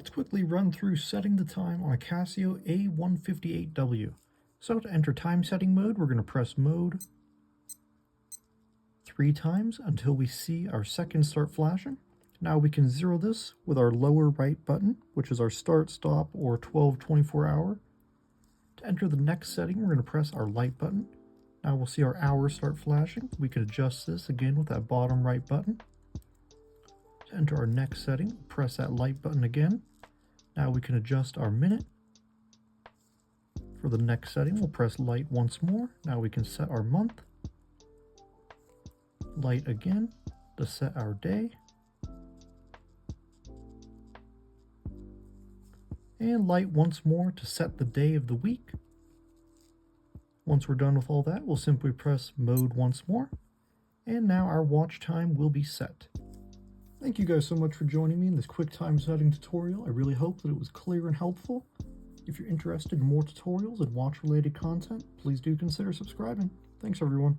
Let's quickly run through setting the time on a Casio A158W. So to enter time setting mode, we're going to press mode 3 times until we see our seconds start flashing. Now we can zero this with our lower right button, which is our start, stop, or 12, 24 hour. To enter the next setting, we're going to press our light button. Now we'll see our hours start flashing. We can adjust this again with that bottom right button. To enter our next setting, press that light button again. Now we can adjust our minute. For the next setting, we'll press light once more. Now we can set our month. Light again to set our day. And light once more to set the day of the week. Once we're done with all that, we'll simply press mode once more. And now our watch time will be set. Thank you guys so much for joining me in this quick time setting tutorial. I really hope that it was clear and helpful. If you're interested in more tutorials and watch related content, please do consider subscribing. Thanks everyone.